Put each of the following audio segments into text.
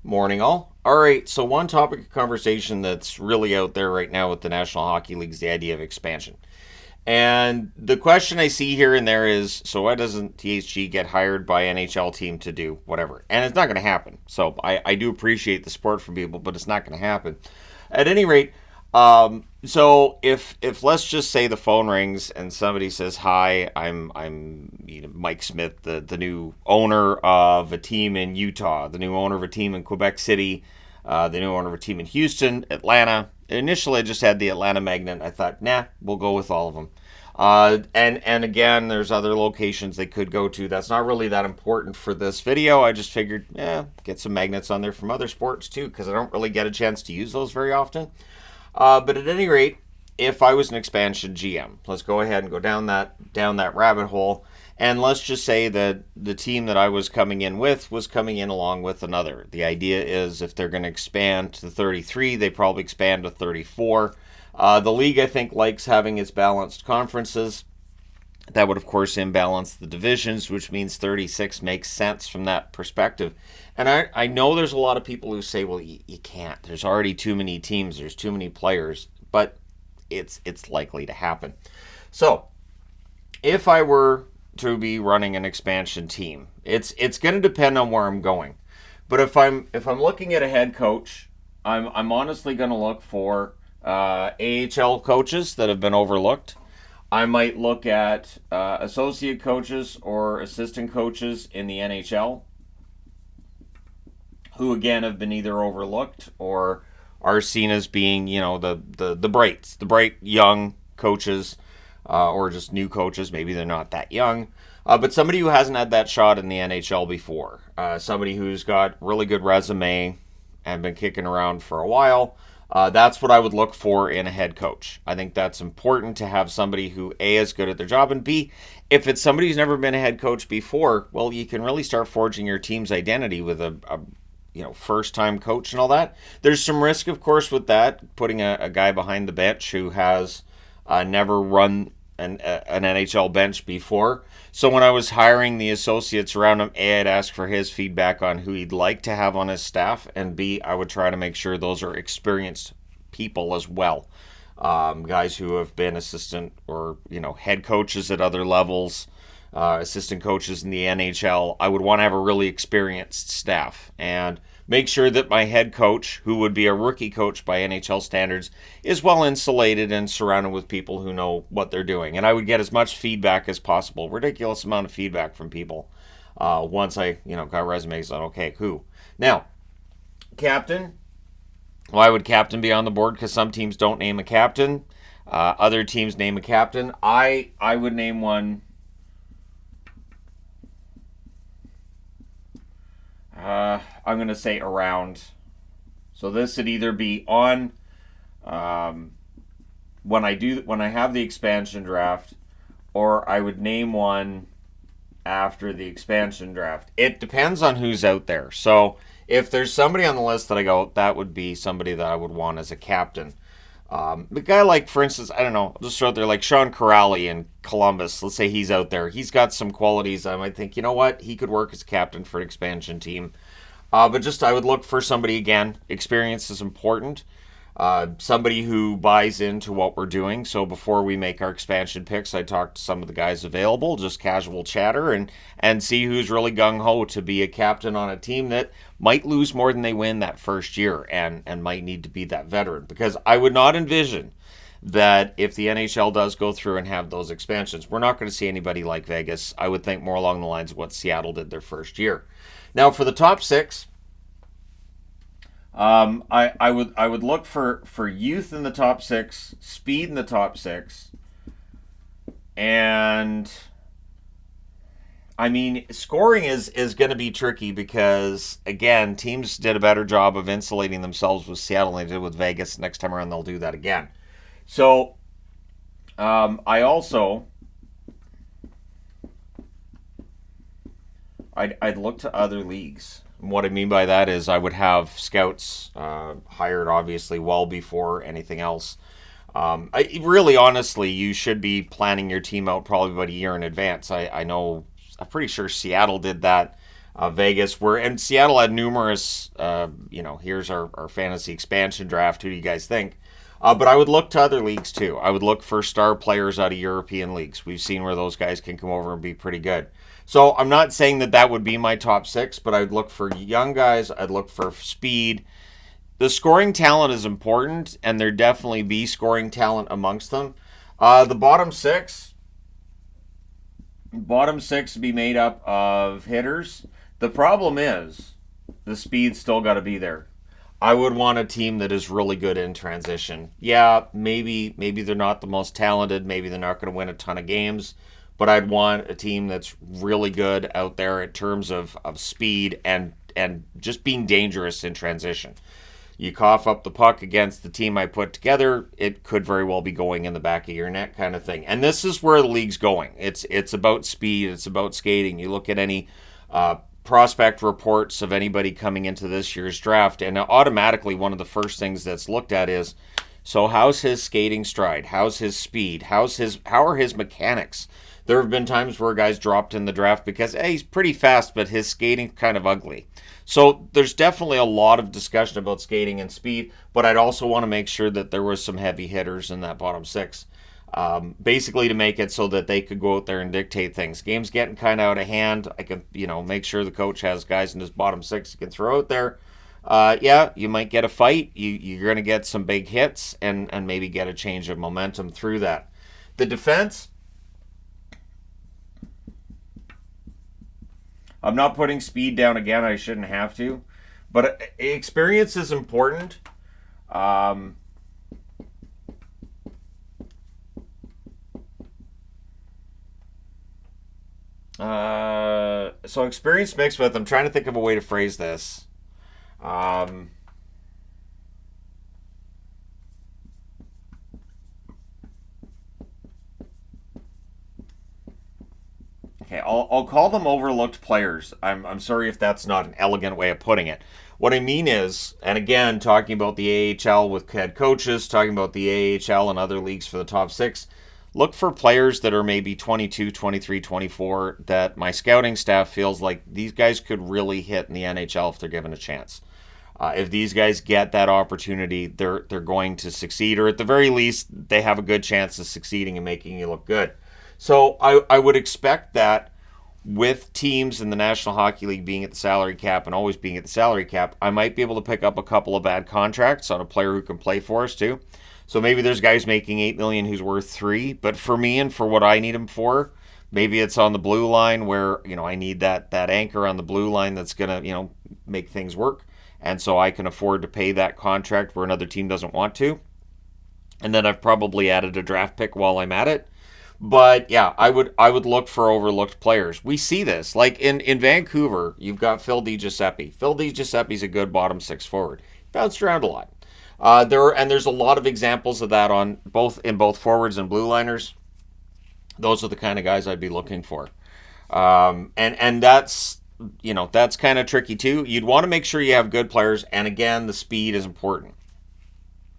Morning, all. All right, so one topic of conversation that's really out there right now with the National Hockey League is the idea of expansion. And the question I see here and there is, so why doesn't THG get hired by NHL team to do whatever? And it's not going to happen. So I do appreciate the support from people, but it's not going to happen. At any rate, so if let's just say the phone rings and somebody says, "Hi, I'm Mike Smith, the new owner of a team in Utah, the new owner of a team in Quebec City, the new owner of a team in Houston, Atlanta." Initially, I just had the Atlanta magnet. I thought, nah, we'll go with all of them. And again, there's other locations they could go to. That's not really that important for this video. I just figured, get some magnets on there from other sports too, because I don't really get a chance to use those very often. But at any rate, if I was an expansion GM, let's go ahead and go down that rabbit hole, and let's just say that the team that I was coming in with was coming in along with another. The idea is if they're going to expand to 33, they probably expand to 34. The league, I think, likes having its balanced conferences. That would, of course, imbalance the divisions, which means 36 makes sense from that perspective. And I know there's a lot of people who say, well, you can't. There's already too many teams. There's too many players. But it's likely to happen. So if I were to be running an expansion team, it's going to depend on where I'm going. But if I'm looking at a head coach, I'm honestly going to look for AHL coaches that have been overlooked. I might look at associate coaches or assistant coaches in the NHL who, again, have been either overlooked or are seen as being, the brights, the bright young coaches or just new coaches. Maybe they're not that young. But somebody who hasn't had that shot in the NHL before. Somebody who's got really good resume and been kicking around for a while. That's what I would look for in a head coach. I think that's important to have somebody who, A, is good at their job, and B, if it's somebody who's never been a head coach before, well, you can really start forging your team's identity with a first-time coach and all that. There's some risk, of course, with that, putting a guy behind the bench who has never run an NHL bench before. So when I was hiring the associates around him, A, I'd ask for his feedback on who he'd like to have on his staff, and B, I would try to make sure those are experienced people as well. Guys who have been assistant or head coaches at other levels, assistant coaches in the NHL. I would want to have a really experienced staff and make sure that my head coach, who would be a rookie coach by NHL standards, is well insulated and surrounded with people who know what they're doing. And I would get as much feedback as possible, ridiculous amount of feedback from people. Once I got resumes on, okay, who. Now, captain. Why would captain be on the board? Because some teams don't name a captain. Other teams name a captain. I would name one. I'm going to say around. So this would either be on when I have the expansion draft, or I would name one after the expansion draft. It depends on who's out there. So if there's somebody on the list that I go, that would be somebody that I would want as a captain. A guy like, for instance, I don't know, I'll just throw out there like Sean Corrali in Columbus. Let's say he's out there. He's got some qualities I might think, you know what, he could work as captain for an expansion team. But just I would look for somebody, again, experience is important. Somebody who buys into what we're doing. So before we make our expansion picks, I talk to some of the guys available, just casual chatter, and see who's really gung-ho to be a captain on a team that might lose more than they win that first year and might need to be that veteran. Because I would not envision that if the NHL does go through and have those expansions, we're not going to see anybody like Vegas. I would think more along the lines of what Seattle did their first year. Now, for the top six, I would look for youth in the top six, speed in the top six, and I mean scoring is going to be tricky because again teams did a better job of insulating themselves with Seattle than they did with Vegas. Next time around they'll do that again. So I also I'd look to other leagues. And what I mean by that is I would have scouts hired, obviously, well before anything else. Really, honestly, you should be planning your team out probably about a year in advance. I know, I'm pretty sure Seattle did that Vegas, where and Seattle had numerous. Here's our fantasy expansion draft. Who do you guys think? But I would look to other leagues too. I would look for star players out of European leagues. We've seen where those guys can come over and be pretty good. So I'm not saying that would be my top six, but I'd look for young guys. I'd look for speed. The scoring talent is important, and there definitely be scoring talent amongst them. The bottom six be made up of hitters. The problem is the speed's still got to be there. I would want a team that is really good in transition. Yeah, maybe they're not the most talented. Maybe they're not going to win a ton of games. But I'd want a team that's really good out there in terms of speed and just being dangerous in transition. You cough up the puck against the team I put together, it could very well be going in the back of your net kind of thing. And this is where the league's going. It's about speed. It's about skating. You look at any prospect reports of anybody coming into this year's draft, and automatically one of the first things that's looked at is, so how's his skating stride? How's his speed? How are his mechanics? There have been times where guys dropped in the draft because, hey, he's pretty fast, but his skating's kind of ugly. So there's definitely a lot of discussion about skating and speed, but I'd also want to make sure that there was some heavy hitters in that bottom six. Basically to make it so that they could go out there and dictate things. Game's getting kind of out of hand. I can, make sure the coach has guys in his bottom six he can throw out there. You might get a fight. You're going to get some big hits and maybe get a change of momentum through that. The defense, I'm not putting speed down again. I shouldn't have to. But experience is important. So experience mixed with, I'm trying to think of a way to phrase this. Okay, I'll call them overlooked players. I'm sorry if that's not an elegant way of putting it. What I mean is, and again, talking about the AHL with head coaches, talking about the AHL and other leagues for the top six, look for players that are maybe 22, 23, 24 that my scouting staff feels like these guys could really hit in the NHL if they're given a chance. If these guys get that opportunity, they're going to succeed, or at the very least, they have a good chance of succeeding and making you look good. So I would expect that with teams in the National Hockey League being at the salary cap and always being at the salary cap, I might be able to pick up a couple of bad contracts on a player who can play for us too. So maybe there's guys making $8 million who's worth $3 million, but for me and for what I need him for, maybe it's on the blue line where, I need that anchor on the blue line that's going to, make things work. And so I can afford to pay that contract where another team doesn't want to. And then I've probably added a draft pick while I'm at it. But yeah, I would look for overlooked players. We see this. Like in Vancouver, you've got Phil DiGiuseppe. Phil DiGiuseppe's a good bottom six forward. Bounced around a lot. There's a lot of examples of that in both forwards and blue liners. Those are the kind of guys I'd be looking for. And that's that's kind of tricky too. You'd want to make sure you have good players, and again, the speed is important.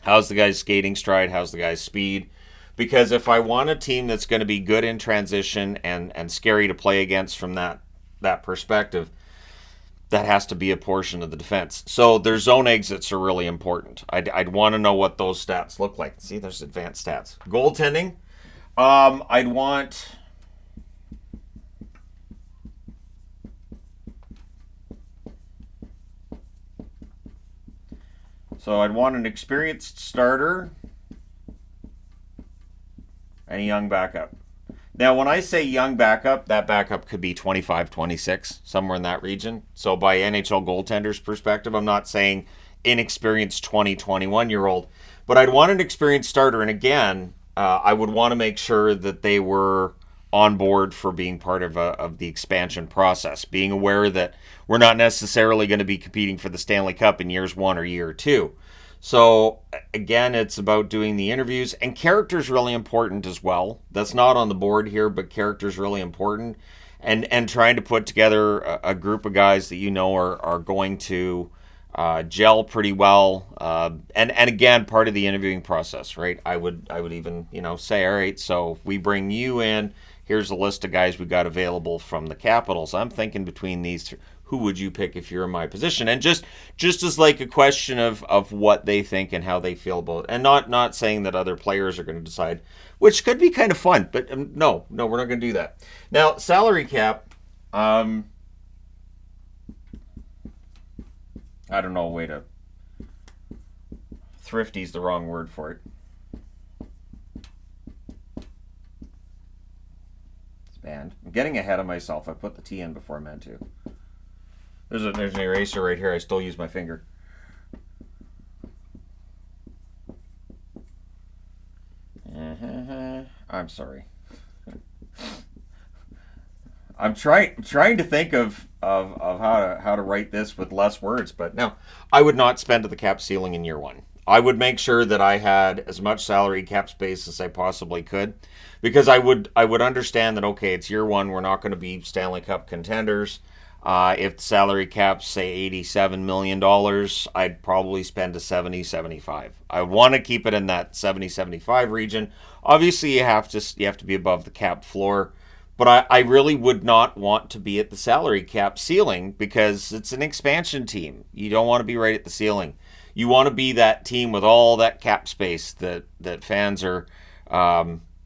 How's the guy's skating stride? How's the guy's speed? Because if I want a team that's going to be good in transition and scary to play against from that perspective, that has to be a portion of the defense. So their zone exits are really important. I'd want to know what those stats look like. See, there's advanced stats. Goaltending, I'd want... So I'd want an experienced starter and a young backup. Now, when I say young backup, that backup could be 25, 26, somewhere in that region. So by NHL goaltenders' perspective, I'm not saying inexperienced 20, 21-year-old, but I'd want an experienced starter. And again, I would want to make sure that they were on board for being part of the expansion process, being aware that we're not necessarily going to be competing for the Stanley Cup in years 1 or year 2. So again, it's about doing the interviews, and character's really important as well. That's not on the board here, but character's really important, and trying to put together a group of guys that are going to gel pretty well. And again, part of the interviewing process, right? I would even say, all right, so if we bring you in, here's a list of guys we got available from the Capitals. I'm thinking between these three, who would you pick if you're in my position? And just as like a question of what they think and how they feel about it. And not saying that other players are going to decide, which could be kind of fun, but no, we're not going to do that. Now, salary cap, I don't know, thrifty's the wrong word for it. Band. I'm getting ahead of myself. I put the T in before I meant to. There's an eraser right here. I still use my finger. I'm sorry. I'm trying to think of how to write this with less words, but no. I would not spend to the cap ceiling in year one. I would make sure that I had as much salary cap space as I possibly could, because I would understand that, okay, it's year one, we're not going to be Stanley Cup contenders. If the salary cap's say $87 million, I'd probably spend a 70, 75. I want to keep it in that 70, 75 region. Obviously, you have to be above the cap floor, but I really would not want to be at the salary cap ceiling, because it's an expansion team. You don't want to be right at the ceiling. You want to be that team with all that cap space that fans are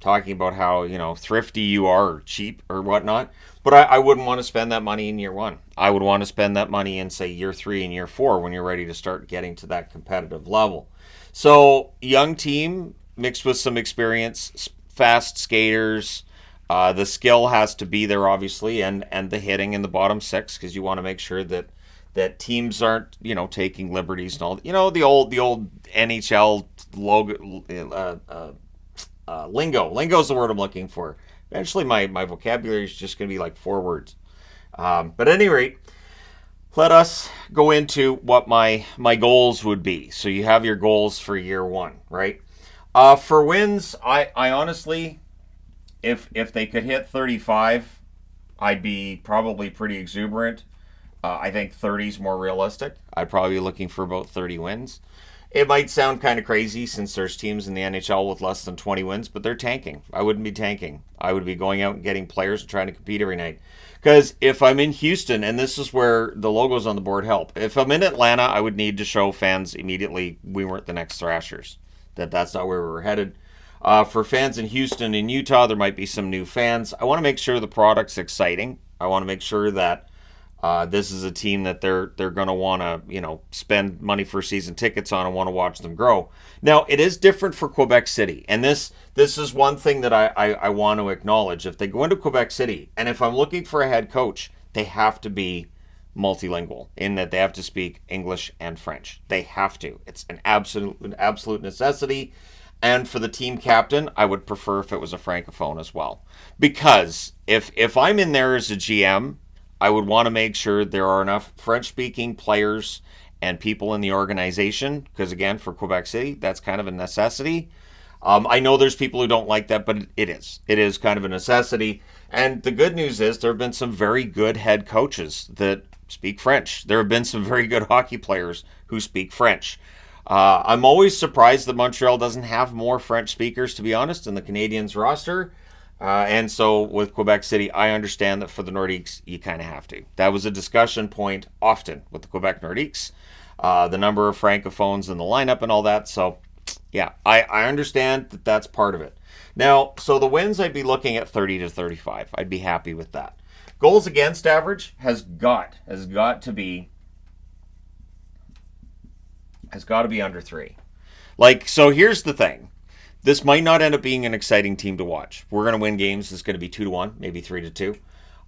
talking about, how thrifty you are or cheap or whatnot. But I wouldn't want to spend that money in year one. I would want to spend that money in, say, year 3 and year 4, when you're ready to start getting to that competitive level. So, young team mixed with some experience, fast skaters. The skill has to be there, obviously, and the hitting in the bottom 6, because you want to make sure that teams aren't, taking liberties and all. The old NHL logo, lingo. Lingo is the word I'm looking for. Eventually, my vocabulary is just going to be like 4 words. But at any rate, let us go into what my goals would be. So you have your goals for year one, right? For wins, I honestly, if they could hit 35, I'd be probably pretty exuberant. I think 30 is more realistic. I'd probably be looking for about 30 wins. It might sound kind of crazy since there's teams in the NHL with less than 20 wins, but they're tanking. I wouldn't be tanking. I would be going out and getting players and trying to compete every night. Because if I'm in Houston, and this is where the logos on the board help, if I'm in Atlanta, I would need to show fans immediately we weren't the next Thrashers, that's not where we were headed. For fans in Houston and Utah, there might be some new fans. I want to make sure the product's exciting. I want to make sure that this is a team that they're going to want to, spend money for season tickets on and want to watch them grow. Now, it is different for Quebec City, and this is one thing that I want to acknowledge. If they go into Quebec City, and if I'm looking for a head coach, they have to be multilingual in that they have to speak English and French. They have to. It's an absolute necessity. And for the team captain, I would prefer if it was a francophone as well, because if I'm in there as a GM, I would want to make sure there are enough French-speaking players and people in the organization, because, again, for Quebec City, that's kind of a necessity. I know there's people who don't like that, but it is. It is kind of a necessity. And the good news is there have been some very good head coaches that speak French. There have been some very good hockey players who speak French. I'm always surprised that Montreal doesn't have more French speakers, to be honest, in the Canadiens roster. And so with Quebec City, I understand that for the Nordiques, you kind of have to. That was a discussion point often with the Quebec Nordiques, the number of Francophones in the lineup and all that. So, yeah, I understand that that's part of it. Now, so the wins, I'd be looking at 30 to 35. I'd be happy with that. Goals against average has got to be under 3. So here's the thing. This might not end up being an exciting team to watch. We're going to win games. It's going to be 2-1, maybe 3-2.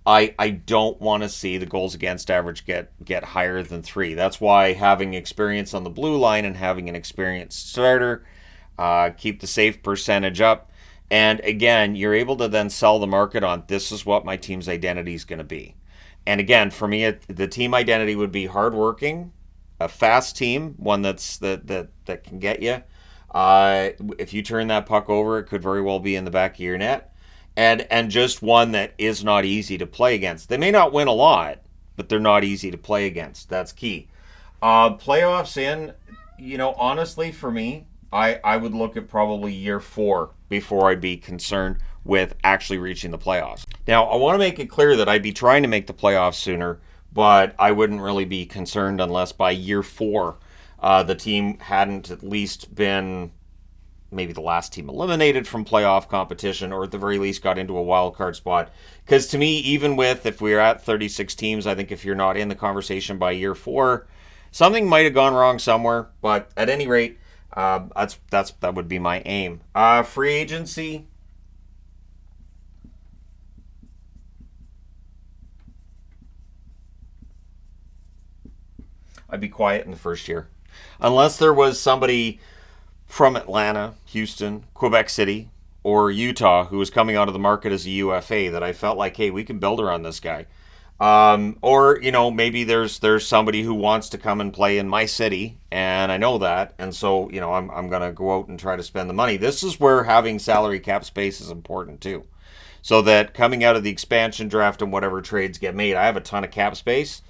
I don't want to see the goals against average get higher than 3. That's why having experience on the blue line and having an experienced starter, keep the save percentage up. And again, you're able to then sell the market on, this is what my team's identity is going to be. And again, for me, the team identity would be hardworking, a fast team, one that can get you. If you turn that puck over, it could very well be in the back of your net. And just one that is not easy to play against. They may not win a lot, but they're not easy to play against. That's key. Playoffs in, honestly, for me, I would look at probably year 4 before I'd be concerned with actually reaching the playoffs. Now, I want to make it clear that I'd be trying to make the playoffs sooner, but I wouldn't really be concerned unless by year 4 the team hadn't at least been maybe the last team eliminated from playoff competition, or at the very least got into a wild card spot. Because to me, even with, if we're at 36 teams, I think if you're not in the conversation by year 4, something might have gone wrong somewhere. But at any rate, that would be my aim. Free agency. I'd be quiet in the first year, unless there was somebody from Atlanta, Houston, Quebec City, or Utah who was coming out of the market as a UFA that I felt like, hey, we can build around this guy. Or maybe there's somebody who wants to come and play in my city, and I know that, and so I'm gonna go out and try to spend the money. This is where having salary cap space is important too, so that coming out of the expansion draft and whatever trades get made, I have a ton of cap space,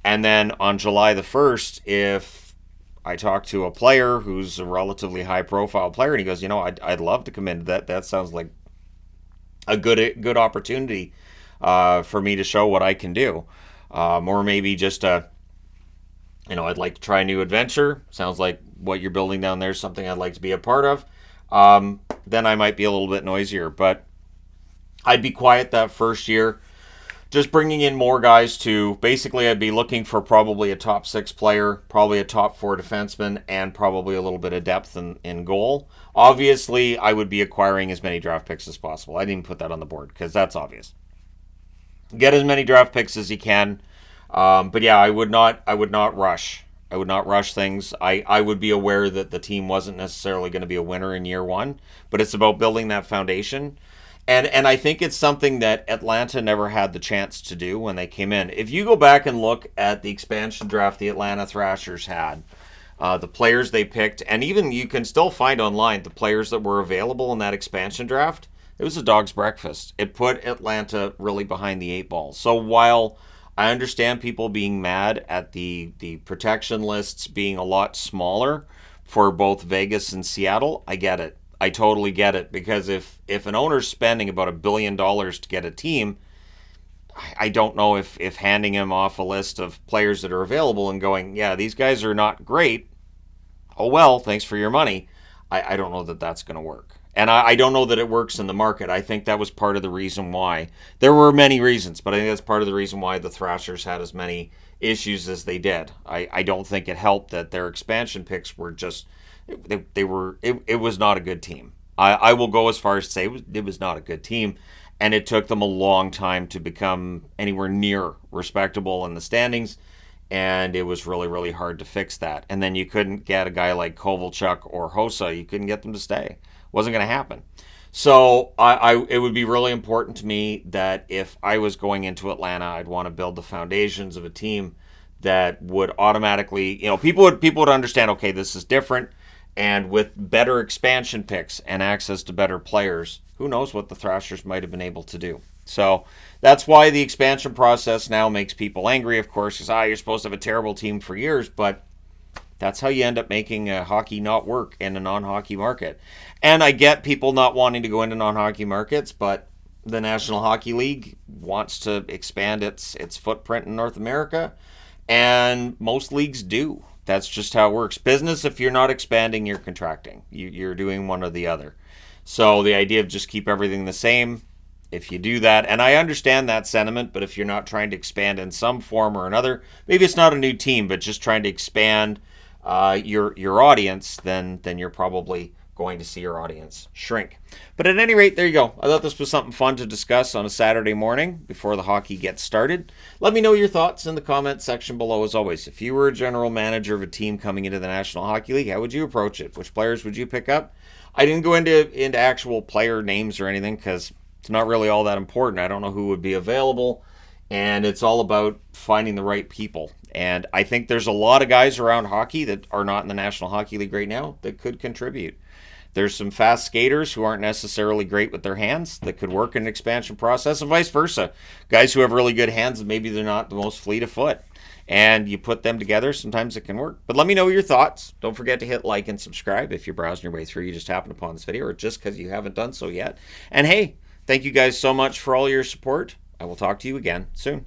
and then on July the 1st, if I talked to a player who's a relatively high-profile player, and he goes, I'd love to come into that. That sounds like a good opportunity for me to show what I can do, or maybe just I'd like to try a new adventure. Sounds like what you're building down there is something I'd like to be a part of. Then I might be a little bit noisier, but I'd be quiet that first year. Just bringing in more guys to, basically I'd be looking for probably a top 6 player, probably a top 4 defenseman, and probably a little bit of depth in goal. Obviously, I would be acquiring as many draft picks as possible. I didn't put that on the board because that's obvious. Get as many draft picks as you can. But yeah, I would not rush. I would not rush things. I would be aware that the team wasn't necessarily going to be a winner in year 1, but it's about building that foundation. And I think it's something that Atlanta never had the chance to do when they came in. If you go back and look at the expansion draft the Atlanta Thrashers had, the players they picked, and even you can still find online the players that were available in that expansion draft, it was a dog's breakfast. It put Atlanta really behind the 8 ball. So while I understand people being mad at the protection lists being a lot smaller for both Vegas and Seattle, I get it. I totally get it, because if an owner's spending about $1 billion to get a team, I don't know if handing him off a list of players that are available and going, yeah, these guys are not great, oh well, thanks for your money, I don't know that that's going to work. And I don't know that it works in the market. I think that was part of the reason why. There were many reasons, but I think that's part of the reason why the Thrashers had as many issues as they did. I don't think it helped that their expansion picks were just... It was not a good team. I will go as far as to say it was not a good team, and it took them a long time to become anywhere near respectable in the standings, and it was really, really hard to fix that. And then you couldn't get a guy like Kovalchuk or Hossa. You couldn't get them to stay. Wasn't going to happen. So it would be really important to me that if I was going into Atlanta, I'd want to build the foundations of a team that would automatically, people would understand, okay, this is different. And with better expansion picks and access to better players, who knows what the Thrashers might have been able to do. So that's why the expansion process now makes people angry, of course, because you're supposed to have a terrible team for years, but that's how you end up making hockey not work in a non-hockey market. And I get people not wanting to go into non-hockey markets, but the National Hockey League wants to expand its footprint in North America, and most leagues do. That's just how it works. Business, if you're not expanding, you're contracting. You're doing one or the other. So the idea of just keep everything the same, if you do that, and I understand that sentiment, but if you're not trying to expand in some form or another, maybe it's not a new team, but just trying to expand your audience, then you're probably going to see your audience shrink. But at any rate, there you go. I thought this was something fun to discuss on a Saturday morning before the hockey gets started. Let me know your thoughts in the comments section below, as always. If you were a general manager of a team coming into the National Hockey League, how would you approach it? Which players would you pick up? I didn't go into actual player names or anything because it's not really all that important. I don't know who would be available, and it's all about finding the right people. And I think there's a lot of guys around hockey that are not in the National Hockey League right now that could contribute. There's some fast skaters who aren't necessarily great with their hands that could work in an expansion process, and vice versa. Guys who have really good hands and maybe they're not the most fleet of foot. And you put them together, sometimes it can work. But let me know your thoughts. Don't forget to hit like and subscribe if you're browsing your way through. You just happened upon this video, or just because you haven't done so yet. And hey, thank you guys so much for all your support. I will talk to you again soon.